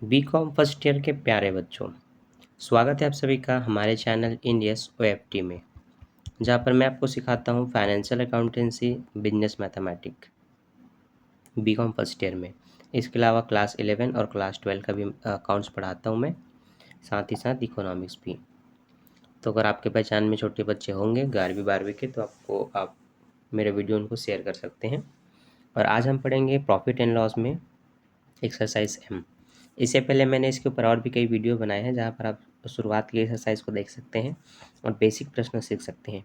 BCom first year के प्यारे बच्चों, स्वागत है आप सभी का हमारे चैनल इंडियस ओएफटी में, जहाँ पर मैं आपको सिखाता हूँ financial accountancy, business mathematic BCom first year में। इसके अलावा क्लास 11 और क्लास 12 का भी अकाउंट्स पढ़ाता हूँ मैं, साथ ही साथ इकोनॉमिक्स भी। तो अगर आपके पहचान में छोटे बच्चे होंगे 11वीं 12वीं के, तो आप मेरे वीडियो उनको शेयर कर सकते हैं। और आज हम पढ़ेंगे प्रॉफिट एंड लॉस में एक्सरसाइज एम। इससे पहले मैंने इसके ऊपर और भी कई वीडियो बनाए हैं, जहाँ पर आप शुरुआत की एक्सरसाइज को देख सकते हैं और बेसिक प्रश्न सीख सकते हैं।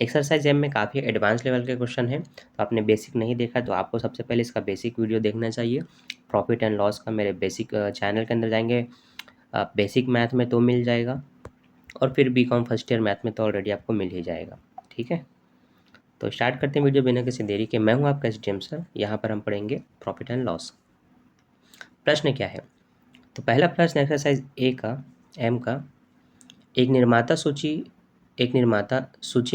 एक्सरसाइज एम में काफ़ी एडवांस लेवल के क्वेश्चन हैं, तो आपने बेसिक नहीं देखा तो आपको सबसे पहले इसका बेसिक वीडियो देखना चाहिए। प्रॉफिट एंड लॉस का मेरे बेसिक चैनल के अंदर जाएंगे, बेसिक मैथ में तो मिल जाएगा, और फिर बीकॉम फर्स्ट ईयर मैथ में तो ऑलरेडी आपको मिल ही जाएगा। ठीक है, तो स्टार्ट करते हैं वीडियो बिना किसी देरी के। मैं हूँ आपका एसडीएम सर। यहाँ पर हम पढ़ेंगे प्रॉफिट एंड लॉस। प्रश्न क्या है? तो पहला प्रश्न एक्सरसाइज ए का एम का, एक निर्माता सूची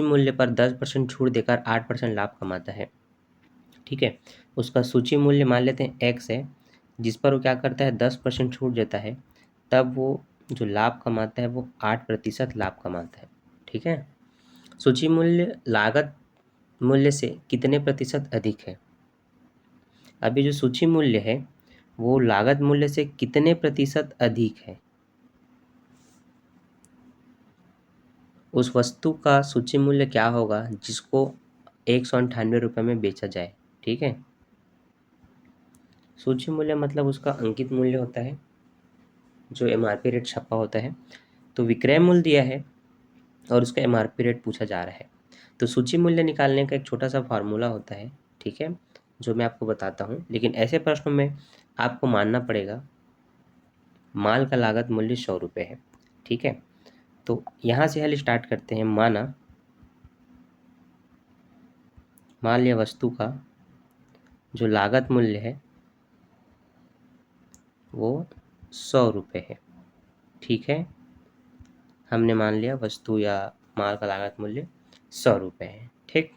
मूल्य पर 10% छूट देकर 8% लाभ कमाता है। ठीक है, उसका सूची मूल्य मान लेते हैं एक्स है, जिस पर वो क्या करता है 10% छूट देता है, तब वो जो लाभ कमाता है वो 8% लाभ कमाता है। ठीक है, सूची मूल्य लागत मूल्य से कितने प्रतिशत अधिक है? अभी जो सूची मूल्य है वो लागत मूल्य से कितने प्रतिशत अधिक है? उस वस्तु का सूची मूल्य क्या होगा जिसको 198 में बेचा जाए? ठीक है, सूची मूल्य मतलब उसका अंकित मूल्य होता है, जो एमआरपी रेट छपा होता है। तो विक्रय मूल्य दिया है और उसका एमआरपी रेट पूछा जा रहा है। तो सूची मूल्य निकालने का एक छोटा सा फार्मूला होता है, ठीक है, जो मैं आपको बताता हूँ। लेकिन ऐसे प्रश्नों में आपको मानना पड़ेगा माल का लागत मूल्य 100 रुपये है। ठीक है, तो यहाँ से हल स्टार्ट करते हैं। मान लिया वस्तु का जो लागत मूल्य है वो 100 रुपये है। ठीक है, हमने मान लिया वस्तु या माल का लागत मूल्य 100 रुपये है। ठीक,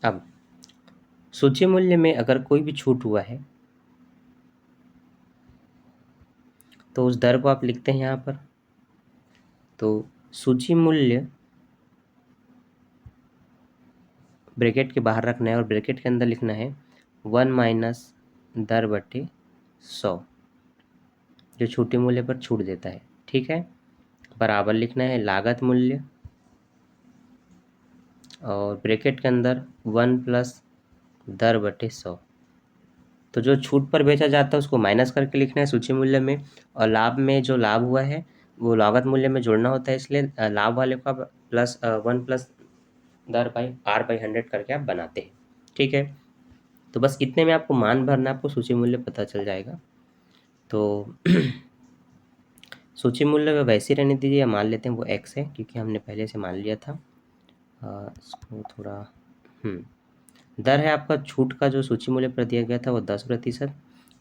अब सूची मूल्य में अगर कोई भी छूट हुआ है तो उस दर को आप लिखते हैं यहाँ पर। तो सूची मूल्य ब्रैकेट के बाहर रखना है और ब्रैकेट के अंदर लिखना है 1 माइनस दर बटे 100, जो छूटे मूल्य पर छूट देता है। ठीक है, बराबर लिखना है लागत मूल्य और ब्रैकेट के अंदर 1 प्लस दर बटे 100। तो जो छूट पर बेचा जाता है उसको माइनस करके लिखना है सूची मूल्य में, और लाभ में जो लाभ हुआ है वो लागत मूल्य में जोड़ना होता है, इसलिए लाभ वाले को आप प्लस 1 प्लस दर बाई आर बाई 100 करके आप बनाते हैं। ठीक है, तो बस इतने में आपको मान भरना, आपको सूची मूल्य पता चल जाएगा। तो सूची मूल्य वैसे ही रहने दीजिए, मान लेते हैं वो एक्स है क्योंकि हमने पहले से मान लिया था। इसको थोड़ा दर है आपका छूट का जो सूची मूल्य पर दिया गया था वो 10%।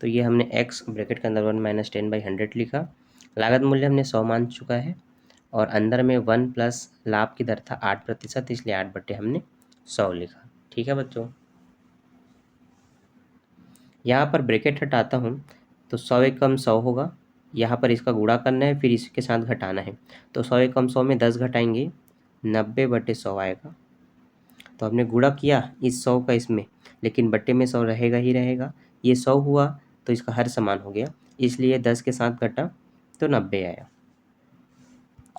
तो ये हमने एक्स ब्रैकेट के अंदर 1 माइनस 10/100 लिखा। लागत मूल्य हमने 100 मान चुका है और अंदर में 1 प्लस लाभ की दर था 8%, इसलिए 8 बटे हमने 100 लिखा। ठीक है बच्चों, यहाँ पर ब्रैकेट हटाता हूँ तो 100 एकम 100 होगा। यहाँ पर इसका गुणा करना है, फिर इसके साथ घटाना है। तो 100 एकम 100 में 10 घटाएंगे, 90 बटे 100 आएगा। तो हमने गुणा किया इस 100 का इसमें, लेकिन बट्टे में 100 रहेगा ही रहेगा। ये 100 हुआ तो इसका हर समान हो गया, इसलिए 10 के साथ घटा तो 90 आया।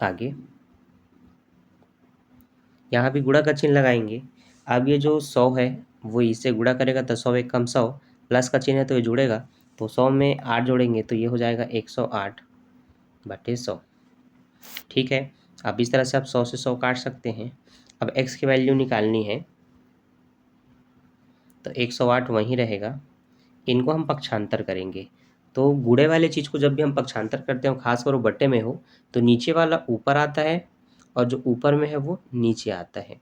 आगे यहाँ भी गुणा का चिन्ह लगाएंगे। अब ये जो 100 है वो इससे गुणा करेगा तो 100 एकम 100, प्लस का चिन्ह है तो ये जुड़ेगा, तो 100 में 8 जोड़ेंगे तो ये हो जाएगा 108 बटे 100। ठीक है, अब इस तरह से आप 100 से 100 काट सकते हैं। अब x की वैल्यू निकालनी है तो 108 वहीं रहेगा, इनको हम पक्षांतर करेंगे। तो गुणे वाले चीज़ को जब भी हम पक्षांतर करते हो, खासकर वो बट्टे में हो, तो नीचे वाला ऊपर आता है और जो ऊपर में है वो नीचे आता है।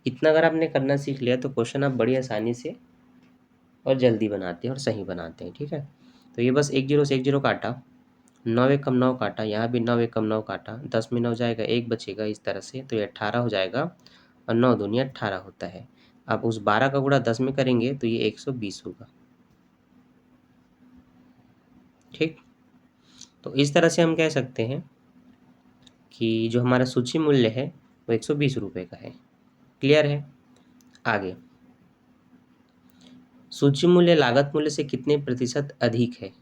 इतना अगर आपने करना सीख लिया तो क्वेश्चन आप बड़ी आसानी से और जल्दी बनाते हैं और सही बनाते हैं। ठीक है, तो ये बस 1 0 से 1 0 काटा, 9 एकम 9 काटा, यहाँ भी 9 एकम 9 काटा, 10 में 9 जाएगा, 1 बचेगा इस तरह से, तो ये 18 हो जाएगा और 9 दूनी 18 होता है। अब उस 12 का गुणा 10 में करेंगे तो ये 120 होगा। ठीक, तो इस तरह से हम कह सकते हैं कि जो हमारा सूची मूल्य है वो 120 रुपये का है। क्लियर है? आगे, सूची मूल्य लागत मूल्य से कितने प्रतिशत अधिक है?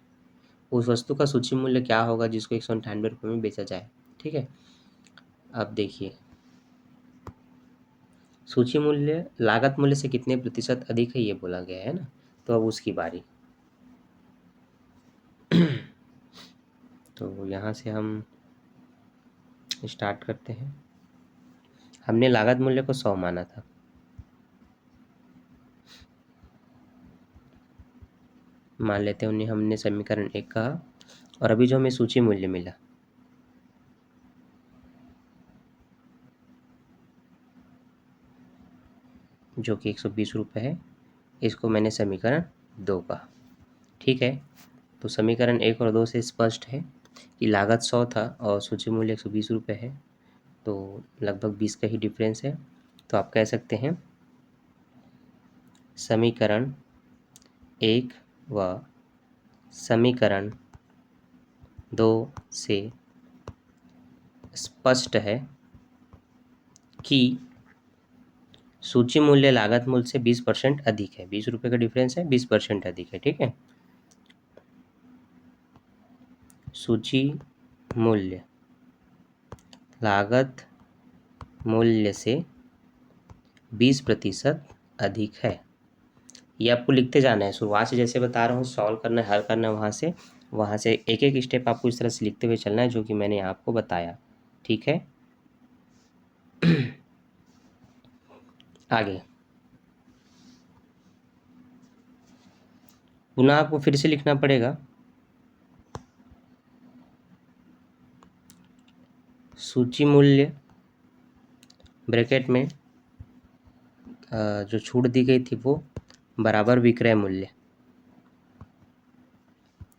उस वस्तु का सूची मूल्य क्या होगा जिसको 198 रुपये में बेचा जाए। ठीक है, अब देखिए, सूची मूल्य लागत मूल्य से कितने प्रतिशत अधिक है ये बोला गया है ना, तो अब उसकी बारी। तो यहाँ से हम स्टार्ट करते हैं। हमने लागत मूल्य को 100 माना था। मान लेते हैं उन्हें हमने समीकरण 1 कहा, और अभी जो हमें सूची मूल्य मिला जो कि 120 रुपये है, इसको मैंने समीकरण 2 कहा। ठीक है, तो समीकरण 1 और 2 से स्पष्ट है कि लागत 100 था और सूची मूल्य 120 रुपये है, तो लगभग 20 का ही डिफरेंस है। तो आप कह सकते हैं समीकरण 1 व समीकरण 2 से स्पष्ट है कि सूची मूल्य लागत मूल्य से 20% अधिक है। 20 रुपये का डिफरेंस है, 20% अधिक है। ठीक है, सूची मूल्य लागत मूल्य से 20% अधिक है। ये आपको लिखते जाना है, शुरुआत से जैसे बता रहा हूँ, सॉल्व करना है, हल करना है, वहाँ से एक एक स्टेप आपको इस तरह से लिखते हुए चलना है जो कि मैंने आपको बताया। ठीक है, आगे पुनः आपको फिर से लिखना पड़ेगा सूची मूल्य ब्रैकेट में जो छूट दी गई थी वो बराबर विक्रय मूल्य।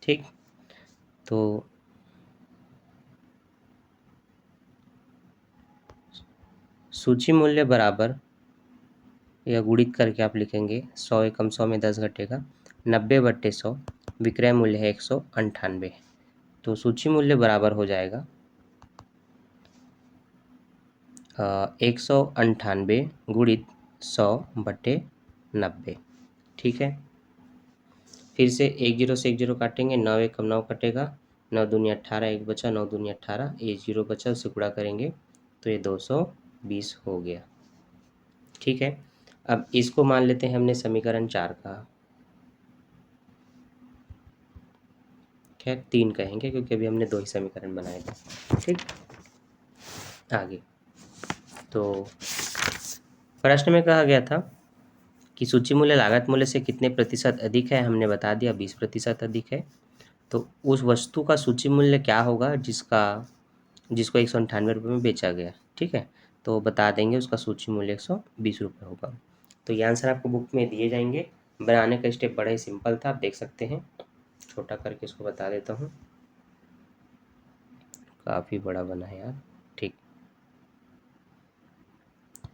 ठीक, तो सूची मूल्य बराबर या गुणित करके आप लिखेंगे 100 एकम 100 में 10 घटेगा, 90/100, विक्रय मूल्य है 198। तो सूची मूल्य बराबर हो जाएगा 198 गुणित 100/90। ठीक है, फिर से एक जीरो से एक जीरो काटेंगे, 9 एकम 9 कटेगा, 9 दूनी 18, एक बचा, 9 दूनी 18, ये जीरो बचा, उसे गुणा करेंगे तो ये 220 हो गया। ठीक है, अब इसको मान लेते हैं हमने समीकरण 4 का, खैर 3 कहेंगे क्योंकि अभी हमने 2 ही समीकरण बनाए थे। ठीक, आगे तो प्रश्न में कहा गया था कि सूची मूल्य लागत मूल्य से कितने प्रतिशत अधिक है, हमने बता दिया 20% अधिक है। तो उस वस्तु का सूची मूल्य क्या होगा जिसको 198 रुपये में बेचा गया। ठीक है, तो बता देंगे उसका सूची मूल्य 120 रुपये होगा। तो ये आंसर आपको बुक में दिए जाएंगे। बनाने का स्टेप बड़ा ही सिंपल था, आप देख सकते हैं। छोटा करके इसको बता देता हूँ, काफ़ी बड़ा बना है यार। ठीक,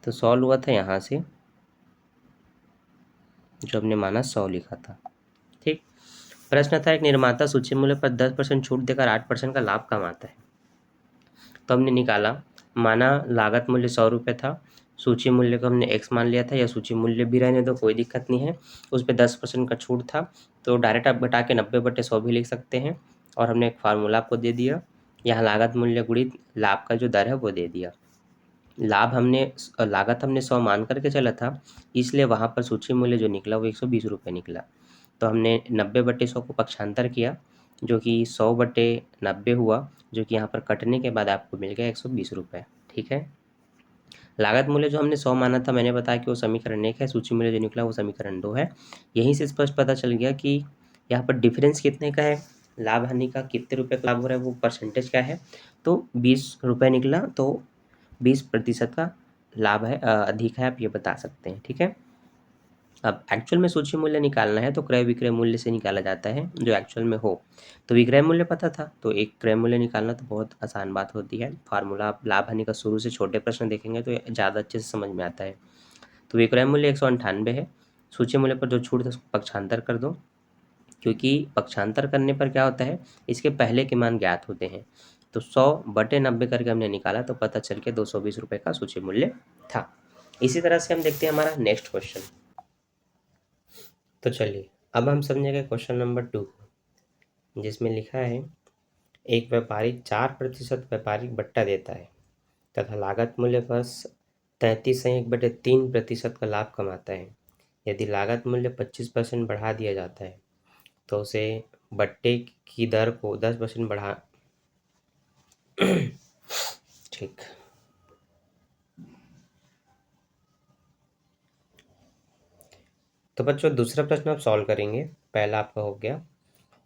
तो सॉल्व हुआ था यहाँ से, जो हमने माना 100 लिखा था। ठीक, प्रश्न था एक निर्माता सूची मूल्य पर 10% छूट देकर 8% का लाभ कमाता है। तो हमने निकाला, माना लागत मूल्य 100 रुपये था, सूची मूल्य को हमने x मान लिया था, या सूची मूल्य भी रहने दो, कोई दिक्कत नहीं है, उस पर 10% का छूट था, तो डायरेक्ट आप घटा के 90/100 भी लिख सकते हैं। और हमने एक फार्मूला आपको दे दिया, यहाँ लागत मूल्य गुणित लाभ का जो दर है वो दे दिया। लागत हमने 100 मान करके चला था, इसलिए वहाँ पर सूची मूल्य जो निकला वो 120 रुपये निकला। तो हमने 90/100 को पक्षांतर किया, जो कि 100/90 हुआ, जो कि यहाँ पर कटने के बाद आपको मिल गया 120 रुपये। ठीक है, लागत मूल्य जो हमने 100 माना था, मैंने बताया कि वो समीकरण 1 है, सूची मूल्य जो निकला वो समीकरण 2 है। यहीं से स्पष्ट पता चल गया कि यहाँ पर डिफरेंस कितने का है, लाभ हानि का, कितने रुपये का लाभ हो रहा है, वो परसेंटेज क्या है। तो 20 रुपये निकला, तो 20% का लाभ है, अधिक है, आप ये बता सकते हैं। ठीक है, अब एक्चुअल में सूची मूल्य निकालना है तो क्रय विक्रय मूल्य से निकाला जाता है जो एक्चुअल में हो। तो विक्रय मूल्य पता था, तो एक क्रय मूल्य निकालना तो बहुत आसान बात होती है। फार्मूला आप लाभ हानि का शुरू से छोटे प्रश्न देखेंगे तो ज़्यादा अच्छे से समझ में आता है। तो विक्रय मूल्य 198 है, सूची मूल्य पर जो छूट है उसको पक्षांतर कर दो, क्योंकि पक्षांतर करने पर क्या होता है, इसके पहले के मान ज्ञात होते हैं। तो 100/90 करके हमने निकाला तो पता चल के 220 रुपये का सूची मूल्य था। इसी तरह से हम देखते हैं हमारा नेक्स्ट क्वेश्चन। तो चलिए अब हम समझेंगे क्वेश्चन नंबर 2, जिसमें लिखा है एक व्यापारी 4% व्यापारिक बट्टा देता है तथा लागत मूल्य पर 33.3% का लाभ कमाता है। यदि लागत मूल्य 25% बढ़ा दिया जाता है तो उसे बट्टे की दर को 10% बढ़ा ठीक। तो बच्चों दूसरा प्रश्न आप सॉल्व करेंगे, पहला आपका हो गया।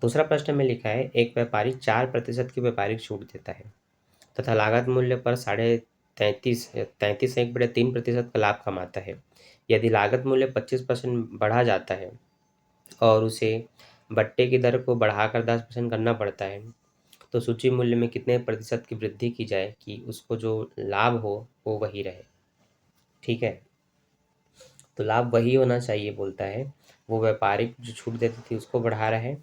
दूसरा प्रश्न में लिखा है एक व्यापारी 4% की व्यापारिक छूट देता है तथा लागत मूल्य पर 33.3% का लाभ कमाता है। यदि लागत मूल्य 25% बढ़ा जाता है और उसे बट्टे की दर को बढ़ाकर 10% करना पड़ता है तो सूची मूल्य में कितने प्रतिशत की वृद्धि की जाए कि उसको जो लाभ हो वो वही रहे। ठीक है, तो लाभ वही होना चाहिए बोलता है, वो व्यापारिक जो छूट देती थी उसको बढ़ा रहा है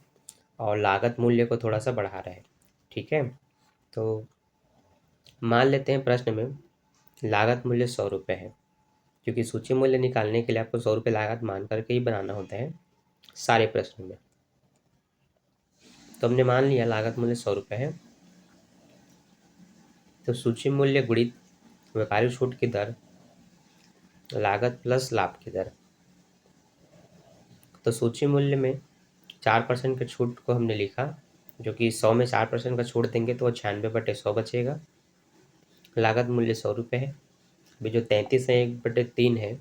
और लागत मूल्य को थोड़ा सा बढ़ा रहा है। ठीक है, तो मान लेते हैं प्रश्न में लागत मूल्य 100 रुपये है, क्योंकि सूची मूल्य निकालने के लिए आपको 100 रुपये लागत मान करके ही बनाना होता है सारे प्रश्न में। तो हमने मान लिया लागत मूल्य 100 रुपये है, तो सूची मूल्य गुणित व्यापारिक छूट की दर लागत प्लस लाभ की दर। तो सूची मूल्य में 4% के छूट को हमने लिखा, जो कि 100 में 4% का छूट देंगे तो वो 96/100 बचेगा। लागत मूल्य 100 रुपये है। अभी जो 33/3 है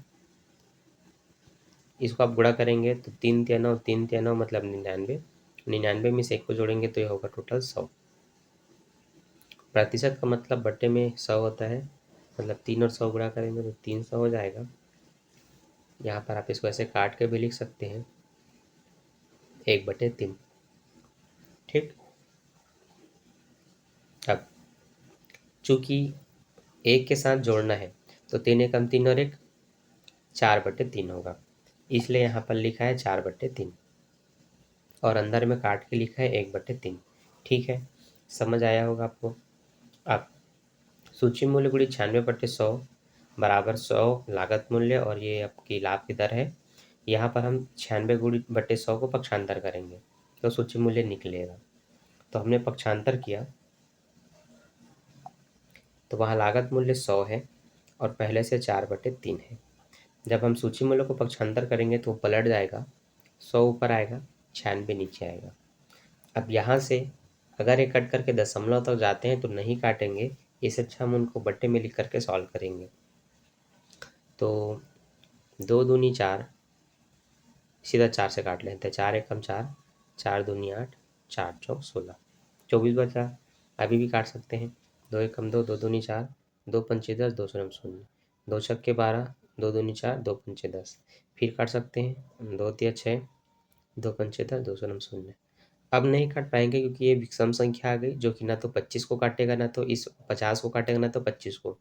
इसको आप गुणा करेंगे तो 3×9 3×9 मतलब 99। 99 में से 1 को जोड़ेंगे तो ये होगा टोटल 100। प्रतिशत का मतलब बट्टे में 100 होता है, मतलब 3 और 100 गुणा करेंगे तो 300 हो जाएगा। यहाँ पर आप इसको ऐसे काट के भी लिख सकते हैं 1/3। ठीक, अब चूँकि 1 के साथ जोड़ना है तो 3 एकम 3 और 1 4/3 होगा, इसलिए यहाँ पर लिखा है 4/3 और अंदर में काट के लिखा है 1/3। ठीक है, समझ आया होगा आपको। अब सूची मूल्य गुणित 96/100 बराबर 100 लागत मूल्य और ये आपकी लाभ की दर है। यहाँ पर हम 96/100 को पक्षांतर करेंगे तो सूची मूल्य निकलेगा। तो हमने पक्षांतर किया तो वहाँ लागत मूल्य 100 है और पहले से 4/3 है। जब हम सूची मूल्य को पक्षांतर करेंगे तो वो पलट जाएगा, 100 ऊपर आएगा, 96 नीचे आएगा। अब यहाँ से अगर ये कट करके दशमलव तक जाते हैं तो नहीं काटेंगे, इससे अच्छा हम उनको बट्टे में लिख करके सॉल्व करेंगे। तो 2 दूनी 4, सीधा 4 से काट लेते हैं, 4 एकम 4, 4 दूनी 8, 4 चौक 16, 24 बचा। अभी भी काट सकते हैं, 2 एकम 2, 2 दूनी 4, 2 पंचे 10, 2 शून्य 0, 2 छक्के 12, 2 दूनी 4, 2 पंचे 10। फिर काट सकते हैं, 2 तिया 6, 2 पंचे 10, 2 शून्य 0। अब नहीं काट पाएंगे क्योंकि ये विषम संख्या आ गई, जो कि ना तो 25 को काटेगा, ना तो इस 50 को काटेगा, ना तो 25 को।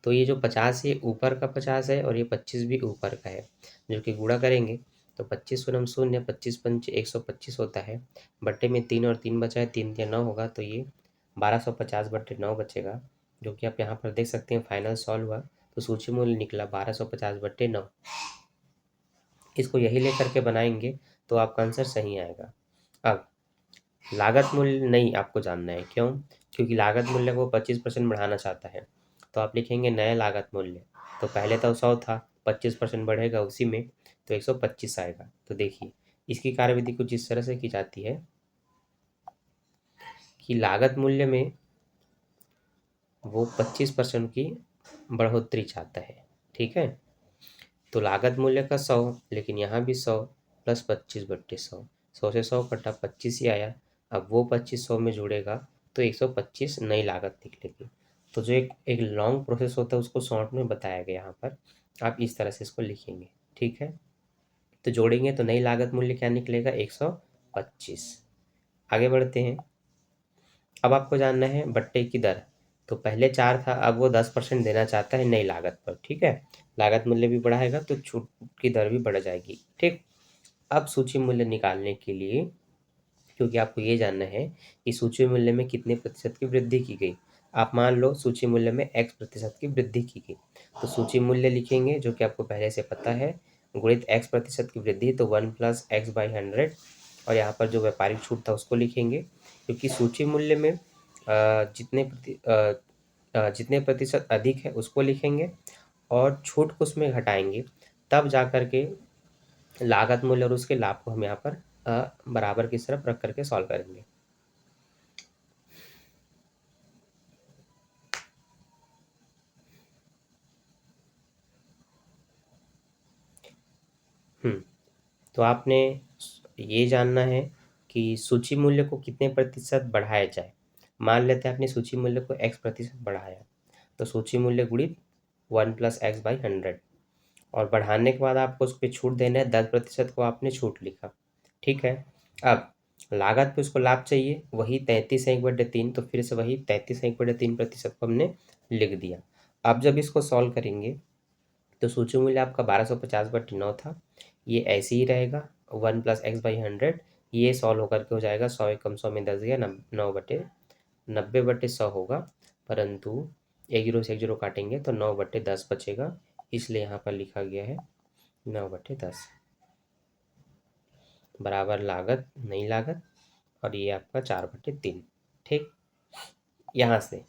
तो ये जो 50 ये ऊपर का 50 है और ये 25 भी ऊपर का है, जो कि गुणा करेंगे तो 25 शून्य 0, 25 पंच 125 होता है। बट्टे में 3 और 3 बचा है, 3 या 9 होगा तो ये 1250/9 बचेगा, जो कि आप यहाँ पर देख सकते हैं। फाइनल सॉल्व हुआ तो सूची मूल्य निकला 1250/9। इसको यही लेकर के बनाएंगे तो आपका आंसर सही आएगा। अब लागत मूल्य नहीं आपको जानना है, क्यों? क्योंकि लागत मूल्य को 25% बढ़ाना चाहता है। तो आप लिखेंगे नया लागत मूल्य, तो पहले तो 100 था, 25% बढ़ेगा उसी में तो 125 आएगा। तो देखिए इसकी कार्यविधि कुछ इस तरह से की जाती है कि लागत मूल्य में वो 25% की बढ़ोतरी चाहता है। ठीक है, तो लागत मूल्य का 100, लेकिन यहाँ भी 100 प्लस 25/100, 100 से 100 कटा 25 ही आया। अब वो 25 100 में जुड़ेगा तो 125 नई लागत निकलेगी। तो जो एक एक लॉन्ग प्रोसेस होता है उसको शॉर्ट में बताया गया यहाँ पर, आप इस तरह से इसको लिखेंगे। ठीक है, तो जोड़ेंगे तो नई लागत मूल्य क्या निकलेगा 125। आगे बढ़ते हैं। अब आपको जानना है बट्टे की दर। तो पहले 4 था, अब वो 10% देना चाहता है नई लागत पर। ठीक है, लागत मूल्य भी बढ़ाएगा तो छूट की दर भी बढ़ जाएगी। ठीक, अब सूची मूल्य निकालने के लिए, क्योंकि आपको ये जानना है कि सूची मूल्य में कितने प्रतिशत की वृद्धि की गई। आप मान लो सूची मूल्य में x प्रतिशत की वृद्धि की गई, तो सूची मूल्य लिखेंगे जो कि आपको पहले से पता है, गुणित x प्रतिशत की वृद्धि, तो 1 + x/100, और यहाँ पर जो व्यापारिक छूट था उसको लिखेंगे, क्योंकि सूची मूल्य में जितने प्रतिशत अधिक है उसको लिखेंगे और छूट को उसमें घटाएंगे, तब जा कर के लागत मूल्य और उसके लाभ को हम यहाँ पर बराबर की तरफ रख करके सॉल्व करेंगे। तो आपने ये जानना है कि सूची मूल्य को कितने प्रतिशत बढ़ाया जाए। मान लेते हैं आपने सूची मूल्य को x प्रतिशत बढ़ाया, तो सूची मूल्य गुणित 1 + x/100, और बढ़ाने के बाद आपको उस पर छूट देना है 10% को आपने छूट लिखा। ठीक है, अब लागत पे उसको लाभ चाहिए, वही 33/3, तो फिर से वही 33/3% को हमने लिख दिया। अब जब इसको सॉल्व करेंगे तो सूची मूल्य आपका 1250/9 था, ये ऐसे ही रहेगा। 1 + x/100, ये सॉल्व होकर के हो जाएगा 100 एकम 100 में 10 गया, 90/100 होगा, परंतु एक जीरो से एक जीरो काटेंगे तो 9/10 बचेगा, इसलिए यहाँ पर लिखा गया है 9/10 बराबर लागत नई लागत, और ये आपका 4/3। ठीक, यहाँ से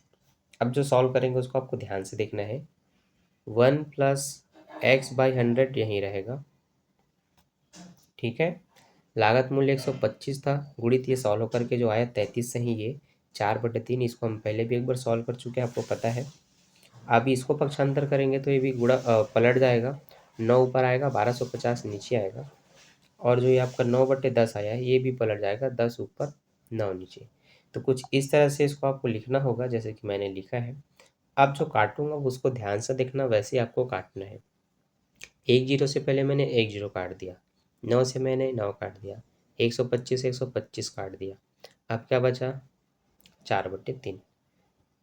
अब जो सॉल्व करेंगे उसको आपको ध्यान से देखना है। 1 + x/100 यहीं रहेगा। ठीक है, लागत मूल्य 125 था, गुणित ये सॉल्व होकर के जो आया 33 से ही ये 4/3, इसको हम पहले भी एक बार सॉल्व कर चुके हैं, आपको पता है। अब इसको पक्षांतर करेंगे तो ये भी पलट जाएगा, 9 ऊपर आएगा, 1250 नीचे आएगा, और जो ये आपका 9/10 आया है ये भी पलट जाएगा, 10 ऊपर 9 नीचे। तो कुछ इस तरह से इसको आपको लिखना होगा जैसे कि मैंने लिखा है। अब जो काटूंगा उसको ध्यान से देखना, वैसे ही आपको काटना है। एक जीरो से पहले मैंने एक जीरो काट दिया, 9 से मैंने 9 काट दिया, 125 से 125 काट दिया, अब क्या बचा 4/3,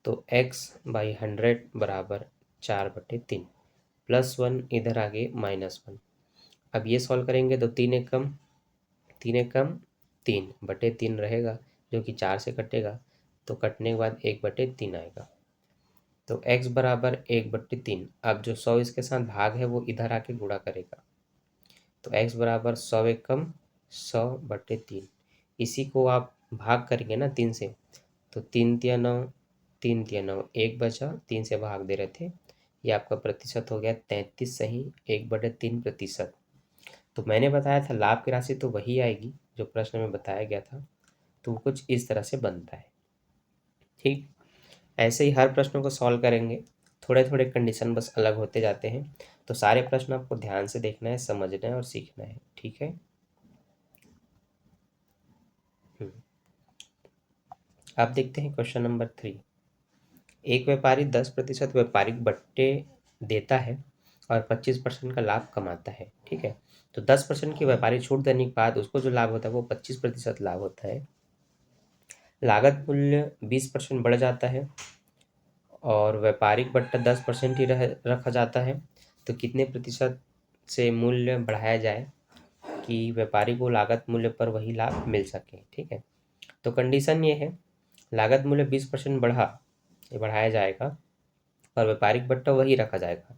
तो x/100 बराबर 4/3, +1 इधर आगे -1। अब ये सॉल्व करेंगे तो 3 एकम 3/3 रहेगा, जो कि 4 से कटेगा, तो कटने के बाद 1/3 आएगा, तो x बराबर 1/3। अब जो 100 इसके साथ भाग है वो इधर आके गुणा करेगा, तो x बराबर 100 एकम 100/3। इसी को आप भाग करेंगे ना 3 से, तो 3 तिया 9, 3 तिया 9, 1 बचा, 3 से भाग दे रहे थे, ये आपका प्रतिशत हो गया 33 सही 1/3%। तो मैंने बताया था लाभ की राशि तो वही आएगी जो प्रश्न में बताया गया था, तो कुछ इस तरह से बनता है। ठीक, ऐसे ही हर प्रश्नों को सॉल्व करेंगे, थोड़े थोड़े कंडीशन बस अलग होते जाते हैं, तो सारे प्रश्न आपको ध्यान से देखना है, समझना है और सीखना है। ठीक है, आप देखते हैं क्वेश्चन नंबर 3। एक व्यापारी 10% व्यापारिक बट्टे देता है और 25% का लाभ कमाता है। ठीक है, तो 10% की व्यापारी छूट देने के बाद उसको जो लाभ होता है वो 25% लाभ होता है। लागत मूल्य 20% बढ़ जाता है और व्यापारिक बट्टा 10% ही रखा जाता है, तो कितने प्रतिशत से मूल्य बढ़ाया जाए कि व्यापारी को लागत मूल्य पर वही लाभ मिल सके। ठीक है, तो कंडीशन ये है, लागत मूल्य 20% बढ़ाया जाएगा और व्यापारिक बट्टा वही रखा जाएगा,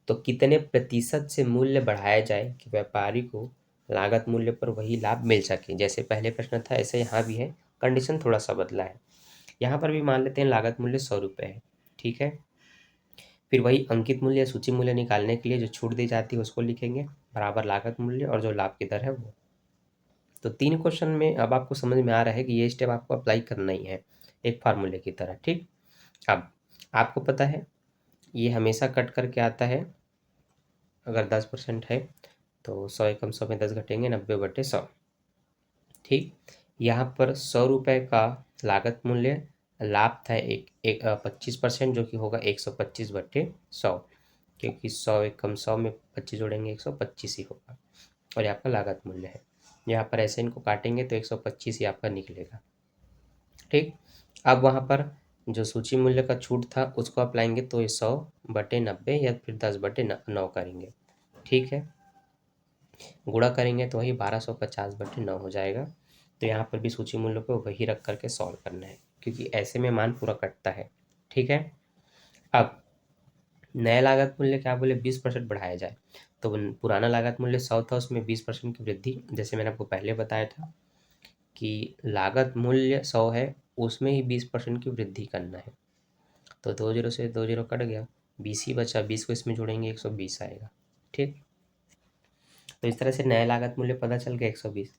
तो कितने प्रतिशत से मूल्य बढ़ाया जाए कि व्यापारी को लागत मूल्य पर वही लाभ मिल सके। जैसे पहले प्रश्न था ऐसे यहाँ भी है, कंडीशन थोड़ा सा बदला है। यहाँ पर भी मान लेते हैं लागत मूल्य 100 रुपये है। ठीक है, फिर वही अंकित मूल्य सूची मूल्य निकालने के लिए जो छूट दी जाती है उसको लिखेंगे बराबर लागत मूल्य और जो लाभ की दर है वो। तो 3 क्वेश्चन में अब आपको समझ में आ रहा है कि ये स्टेप आपको अप्लाई करना ही है एक फार्मूले की तरह। ठीक, अब आपको पता है ये हमेशा कट करके आता है, अगर 10% है तो 100 एकम 100 में 10 घटेंगे, 90/100। ठीक, यहाँ पर 100 रुपये का लागत मूल्य, लाभ था एक 25%, जो कि होगा 125/100, क्योंकि 100 एकम 100 में 25 जोड़ेंगे 125 ही होगा, और ये आपका लागत मूल्य है। यहाँ पर ऐसे इनको काटेंगे तो 125 ही आपका निकलेगा। ठीक, अब वहाँ पर जो सूची मूल्य का छूट था उसको आप लाएंगे तो ये 100/90 या फिर 10/9 करेंगे। ठीक है, गुणा करेंगे तो वही 1250/9 हो जाएगा। तो यहाँ पर भी सूची मूल्य को वही रख करके सॉल्व करना है, क्योंकि ऐसे में मान पूरा कटता है। ठीक है। अब नया लागत मूल्य क्या बोले, 20% बढ़ाया जाए। तो पुराना लागत मूल्य 100 था, उसमें 20% की वृद्धि, जैसे मैंने आपको पहले बताया था कि लागत मूल्य 100 है, उसमें ही 20% की वृद्धि करना है। तो 20 से 20 कट गया, 20 ही बचा, 20 को इसमें जोड़ेंगे 120 आएगा। ठीक। तो इस तरह से नया लागत मूल्य पता चल गया 120।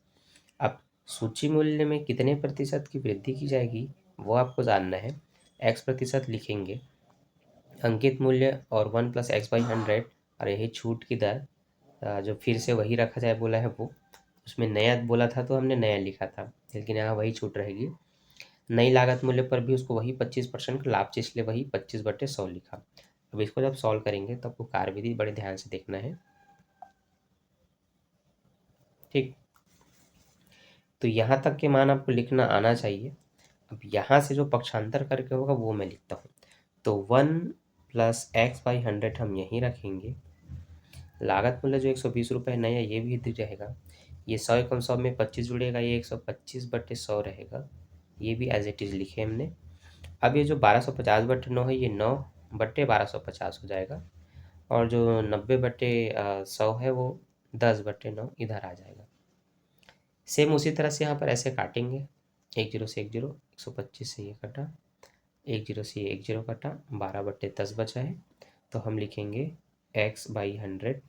अब सूची मूल्य में कितने प्रतिशत की वृद्धि की जाएगी वो आपको जानना है। x प्रतिशत लिखेंगे, अंकित मूल्य और 1 + x/100, और यही छूट की दर जो फिर से वही रखा जाए बोला है वो, उसमें नया बोला था तो हमने नया लिखा था, लेकिन यहाँ वही छूट रहेगी। नई लागत मूल्य पर भी उसको वही 25% का लाभ, इसलिए वही 25/100 लिखा। अब इसको जब सॉल्व करेंगे तो आपको कार्यविधि बड़े ध्यान से देखना है। ठीक। तो यहाँ तक के मान आपको लिखना आना चाहिए। अब यहाँ से जो पक्षांतर करके होगा वो मैं लिखता हूँ। तो 1 + x/100 हम यहीं रखेंगे। लागत मूल्य जो 120 रुपये नया, ये भी इधर रहेगा। ये 100 एकम 100 में 25 जुड़ेगा, ये 125/100 रहेगा। ये भी एज इट इज़ लिखे हमने। अब ये जो 1250/9 है, ये 9/1250 हो जाएगा, और जो 90/100 है वो 10/9 इधर आ जाएगा। सेम उसी तरह से यहाँ पर ऐसे काटेंगे, 10 से 10, 125 से ये कटा, 10 से ये 10 कटा, 12/10 बचा है। तो हम लिखेंगे x/100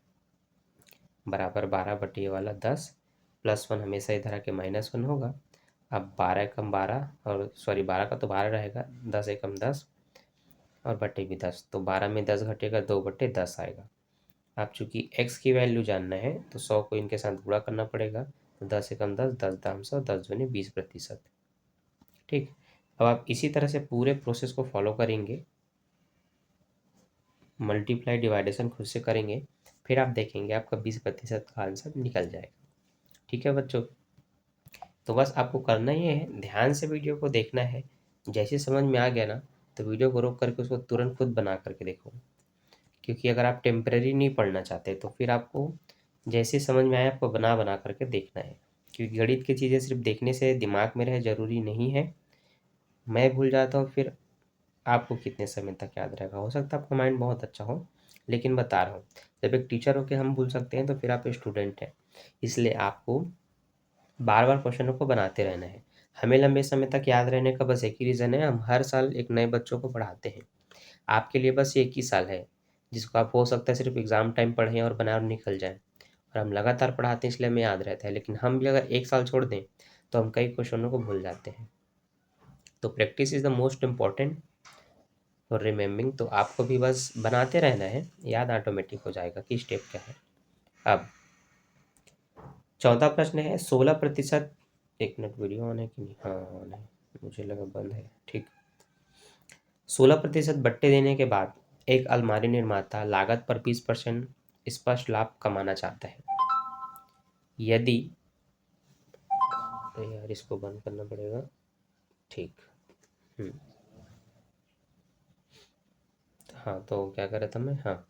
बराबर 12/ये वाला 10, +1 हमेशा इधर आके -1 होगा। अब 12 एकम 12, और सॉरी 12 का तो 12 रहेगा, 10 एकम 10, और बटे भी 10, तो 12 में 10 घटेगा, 2/10 आएगा। आप चूंकि x की वैल्यू जानना है तो 100 को इनके साथ गुणा करना पड़ेगा, तो 10 एकम 10, 10 दाम 100, 10 दूनी 20%। ठीक। अब आप इसी तरह से पूरे प्रोसेस को फॉलो करेंगे, मल्टीप्लाई डिवाइडेशन खुद से करेंगे, फिर आप देखेंगे आपका 20% का आंसर निकल जाएगा। ठीक है बच्चों। तो बस आपको करना ही है, ध्यान से वीडियो को देखना है। जैसे समझ में आ गया ना, तो वीडियो को रोक करके उसको तुरंत खुद बना करके देखो, क्योंकि अगर आप टेम्परेरी नहीं पढ़ना चाहते तो फिर आपको जैसे समझ में आए आपको बना बना करके देखना है, क्योंकि गणित की चीज़ें सिर्फ देखने से दिमाग में रहे ज़रूरी नहीं है। मैं भूल जाता हूँ, फिर आपको कितने समय तक याद रहेगा। हो सकता है आपका माइंड बहुत अच्छा हो, लेकिन बता रहा हूँ, जब एक टीचर होकर हम भूल सकते हैं तो फिर आप स्टूडेंट हैं। इसलिए आपको बार बार क्वेश्चनों को बनाते रहना है। हमें लंबे समय तक याद रहने का बस एक ही रीज़न है, हम हर साल एक नए बच्चों को पढ़ाते हैं। आपके लिए बस ये एक ही साल है, जिसको आप हो सकता है सिर्फ एग्ज़ाम टाइम पढ़ें और बनाए और निकल जाएँ, और हम लगातार पढ़ाते हैं इसलिए हमें याद रहता है। लेकिन हम भी अगर एक साल छोड़ दें तो हम कई क्वेश्चनों को भूल जाते हैं। तो practice is the most important for remembering. तो आपको भी बस बनाते रहना है, याद ऑटोमेटिक हो जाएगा कि स्टेप क्या है। अब 14 प्रश्न है, 16%। एक मिनट, वीडियो ऑन है कि नहीं? हाँ ऑन है, मुझे लगा बंद है। ठीक। 16% बट्टे देने के बाद एक अलमारी निर्माता लागत पर 20% स्पष्ट लाभ कमाना चाहता है। यदि, अरे यार इसको बंद करना पड़ेगा। ठीक। हाँ तो क्या कर रहा था मैं, हाँ,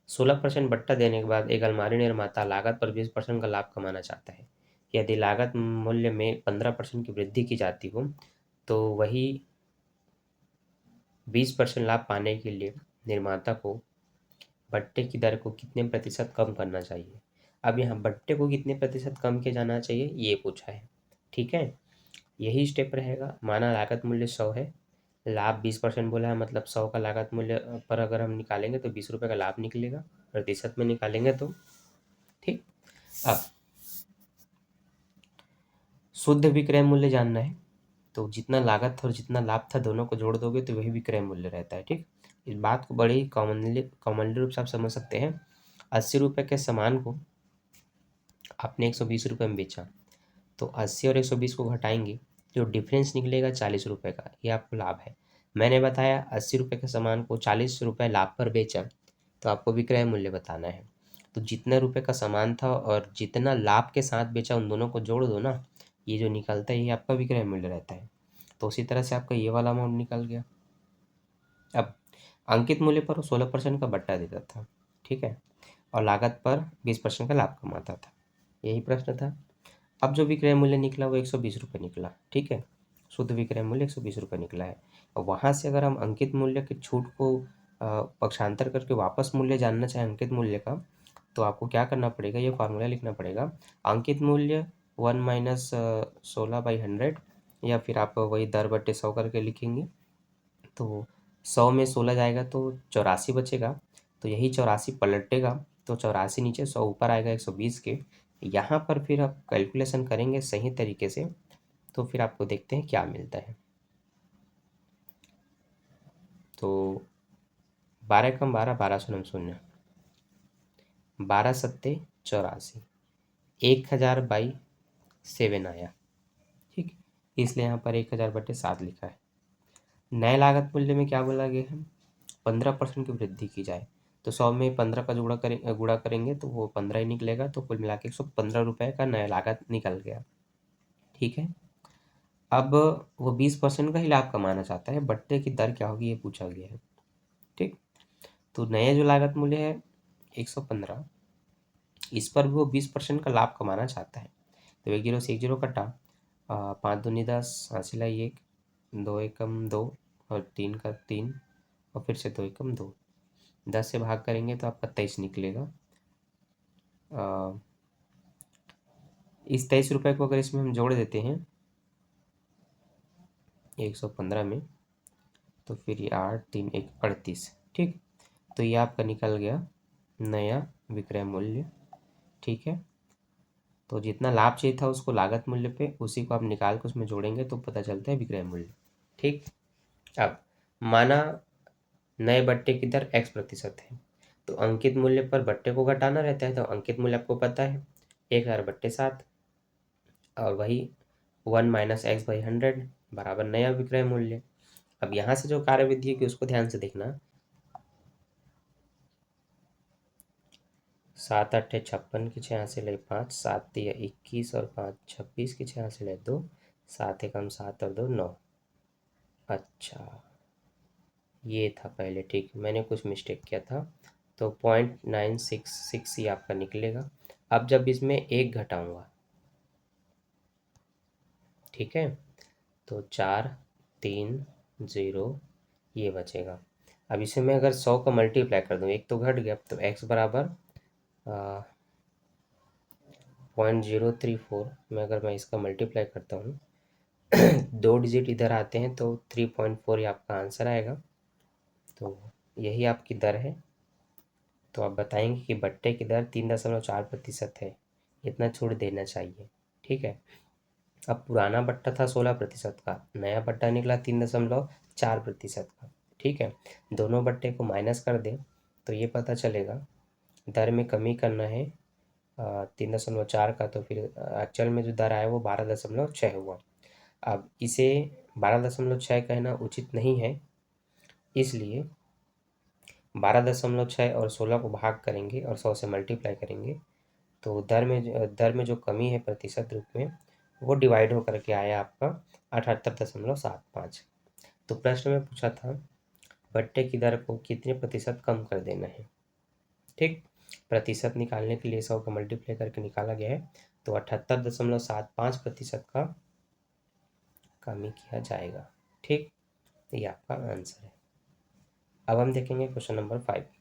16% बट्टा देने के बाद एक अलमारी निर्माता लागत पर 20% का लाभ कमाना चाहता है। यदि लागत मूल्य में 15% की वृद्धि की जाती हो तो वही 20% लाभ पाने के लिए निर्माता को बट्टे की दर को कितने प्रतिशत कम करना चाहिए। अब यहाँ बट्टे को कितने प्रतिशत कम किया जाना चाहिए ये पूछा है। ठीक है। यही स्टेप रहेगा। माना लागत मूल्य 100 है, लाभ 20% बोला है, मतलब 100 का लागत मूल्य पर अगर हम निकालेंगे तो 20 रुपये का लाभ निकलेगा, प्रतिशत में निकालेंगे तो। ठीक। अब शुद्ध विक्रय मूल्य जानना है, तो जितना लागत और जितना लाभ था दोनों को जोड़ दोगे तो वही विक्रय मूल्य रहता है। ठीक। इस बात को बड़े ही कॉमनली रूप से आप समझ सकते हैं। 80 रुपये के सामान को आपने 120 रुपये में बेचा, तो 80 और 120 को घटाएंगे, जो डिफरेंस निकलेगा 40 रुपये का, ये आपको लाभ है। मैंने बताया 80 रुपये के सामान को 40 रुपये लाभ पर बेचा, तो आपको विक्रय मूल्य बताना है। तो जितने रुपये का सामान था और जितना लाभ के साथ बेचा उन दोनों को जोड़ दो ना, ये जो निकलता है ये आपका विक्रय मूल्य रहता है। तो उसी तरह से आपका ये वाला अमाउंट निकल गया। अब अंकित मूल्य पर वो 16% का बट्टा देता था। ठीक है। और लागत पर 20% का लाभ कमाता था। यही प्रश्न था। अब जो विक्रय मूल्य निकला वो 120 रुपये निकला, ठीक है। शुद्ध विक्रय मूल्य 120 रुपये निकला है। और वहाँ से अगर हम अंकित मूल्य की छूट को पक्षांतर करके वापस मूल्य जानना चाहें अंकित मूल्य का, तो आपको क्या करना पड़ेगा, ये फार्मूला लिखना पड़ेगा। अंकित मूल्य 1 माइनस 16/100, या फिर आप वही दर बटे 100 करके लिखेंगे। तो 100 में 16 जाएगा तो 84 बचेगा। तो यही 84 पलटेगा, तो 84 नीचे 100 ऊपर आएगा 120 के। यहाँ पर फिर आप कैलकुलेशन करेंगे सही तरीके से, तो फिर आपको देखते हैं क्या मिलता है। तो 12 कम 12, 12 शून्य शून्य, 12 सत्ते 84, 1000/7 आया, ठीक। इसलिए यहाँ पर 1000/7 लिखा है। नए लागत मूल्य में क्या बोला गया है, 15% की वृद्धि की जाए। तो 100 में 15 का गुणा करेंगे तो वो 15 ही निकलेगा। तो कुल मिला के 115 रुपये का नया लागत निकल गया, ठीक है। अब वो 20% का ही लाभ कमाना चाहता है, बढ़ते की दर क्या होगी ये पूछा गया है, ठीक। तो नया जो लागत मूल्य है 115, इस पर भी वो 20% का लाभ कमाना चाहता है। तो 1 जीरो से 1 जीरो कटा, 5 दूनी 10, हासिल है 1, 2 एकम 2, और 3 का 3, और फिर से 2 एकम 2। 10 से भाग करेंगे तो आपका 23 निकलेगा। इस 23 रुपये को अगर इसमें हम जोड़ देते हैं 115 में, तो फिर ये 8 3 1 38, ठीक। तो ये आपका निकल गया नया विक्रय मूल्य, ठीक है। तो जितना लाभ चाहिए था उसको लागत मूल्य पे, उसी को आप निकाल के उसमें जोड़ेंगे तो पता चलता है विक्रय मूल्य, ठीक। अब माना नए बट्टे की दर x% है, तो अंकित मूल्य पर बट्टे को घटाना रहता है। तो अंकित मूल्य आपको पता है 1000/7, और वही 1 माइनस x/100 बराबर नया विक्रय मूल्य। अब यहाँ से जो कार्यविधि है कि उसको ध्यान से देखना। 7 8 56 की 6 हासिल है 5, 7 3 21, और 5 26 की 6 हासिल है 2, 7 एकम 7 और 2 9। अच्छा, ये था पहले, ठीक। मैंने कुछ मिस्टेक किया था। तो 0.966 ही आपका निकलेगा। अब जब इसमें एक घटाऊंगा, ठीक है, तो 4 3 0 ये बचेगा। अब इसे मैं अगर 100 का मल्टीप्लाई कर दूँ, एक तो घट गया, तो x बराबर 0.034 में अगर मैं इसका मल्टीप्लाई करता हूँ 2 डिजिट इधर आते हैं तो 3.4 ही आपका आंसर आएगा। तो यही आपकी दर है। तो आप बताएंगे कि बट्टे की दर 3.4% है, इतना छूट देना चाहिए, ठीक है। अब पुराना बट्टा था 16% का, नया बट्टा निकला 3.4% का, ठीक है। दोनों बट्टे को माइनस कर दें तो ये पता चलेगा दर में कमी करना है 3.4 का, तो फिर एक्चुअल में जो दर आया वो 12.6 हुआ। अब इसे 12.6 कहना उचित नहीं है, इसलिए 12.6 और 16 को भाग करेंगे और 100 से मल्टीप्लाई करेंगे, तो दर में जो कमी है प्रतिशत रूप में, वो डिवाइड होकर के आया आपका 78.75। तो प्रश्न में पूछा था बट्टे की दर को कितने प्रतिशत कम कर देना है, ठीक। प्रतिशत निकालने के लिए 100 का मल्टीप्लाई करके निकाला गया है। तो 78.75% का कमी किया जाएगा, ठीक। ये आपका आंसर है। अब हम देखेंगे क्वेश्चन नंबर 5।